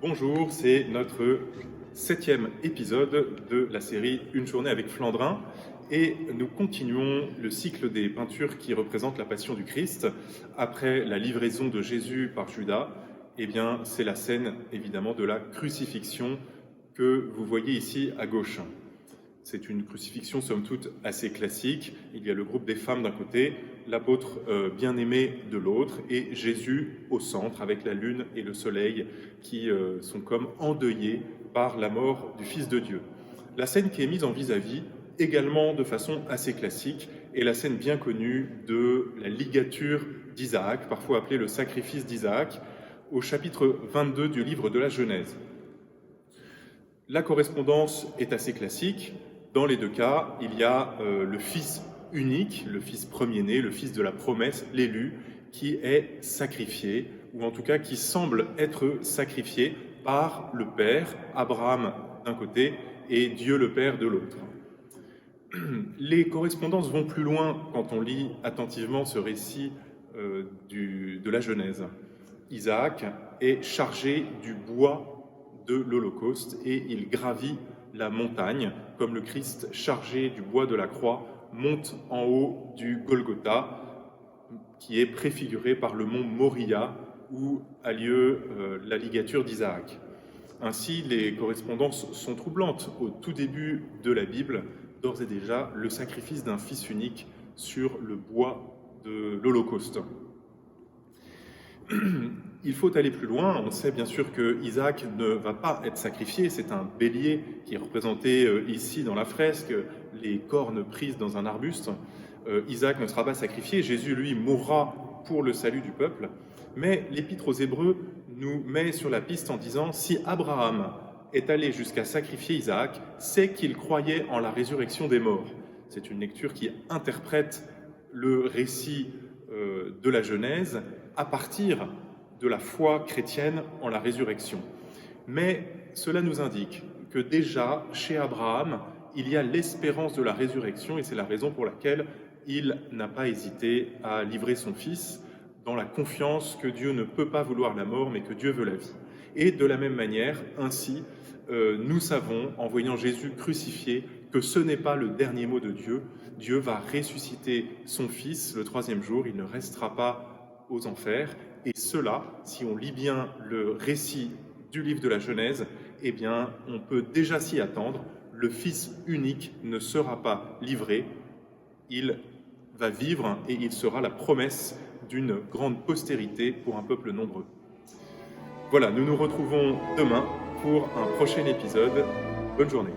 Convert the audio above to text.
Bonjour, c'est notre 7e épisode de la série Une journée avec Flandrin et nous continuons le cycle des peintures qui représentent la passion du Christ. Après la livraison de Jésus par Judas, c'est la scène évidemment de la crucifixion que vous voyez ici à gauche. C'est une crucifixion somme toute assez classique. Il y a le groupe des femmes d'un côté, l'apôtre bien-aimé de l'autre et Jésus au centre avec la lune et le soleil qui sont comme endeuillés par la mort du Fils de Dieu. La scène qui est mise en vis-à-vis, également de façon assez classique, est la scène bien connue de la ligature d'Isaac, parfois appelée le sacrifice d'Isaac, au chapitre 22 du livre de la Genèse. La correspondance est assez classique. Dans les deux cas, il y a le fils unique, le fils premier-né, le fils de la promesse, l'élu, qui est sacrifié, ou en tout cas qui semble être sacrifié par le Père, Abraham d'un côté, et Dieu le Père de l'autre. Les correspondances vont plus loin quand on lit attentivement ce récit de la Genèse. Isaac est chargé du bois de l'Holocauste et il gravit la montagne, comme le Christ chargé du bois de la croix monte en haut du Golgotha, qui est préfiguré par le mont Moria, où a lieu la ligature d'Isaac. Ainsi, les correspondances sont troublantes. Au tout début de la Bible, d'ores et déjà, le sacrifice d'un fils unique sur le bois de l'Holocauste. Il faut aller plus loin. On sait bien sûr que Isaac ne va pas être sacrifié. C'est un bélier qui est représenté ici dans la fresque, les cornes prises dans un arbuste. Isaac ne sera pas sacrifié. Jésus, lui, mourra pour le salut du peuple. Mais l'Épître aux Hébreux nous met sur la piste en disant « Si Abraham est allé jusqu'à sacrifier Isaac, c'est qu'il croyait en la résurrection des morts. » C'est une lecture qui interprète le récit de la Genèse à partir de la foi chrétienne en la résurrection. Mais cela nous indique que déjà, chez Abraham, il y a l'espérance de la résurrection et c'est la raison pour laquelle il n'a pas hésité à livrer son fils dans la confiance que Dieu ne peut pas vouloir la mort, mais que Dieu veut la vie. Et de la même manière, ainsi, nous savons, en voyant Jésus crucifié, que ce n'est pas le dernier mot de Dieu. Dieu va ressusciter son Fils le 3e jour, il ne restera pas aux enfers. Et cela, si on lit bien le récit du livre de la Genèse, on peut déjà s'y attendre. Le Fils unique ne sera pas livré, il va vivre et il sera la promesse d'une grande postérité pour un peuple nombreux. Voilà, nous nous retrouvons demain pour un prochain épisode. Bonne journée.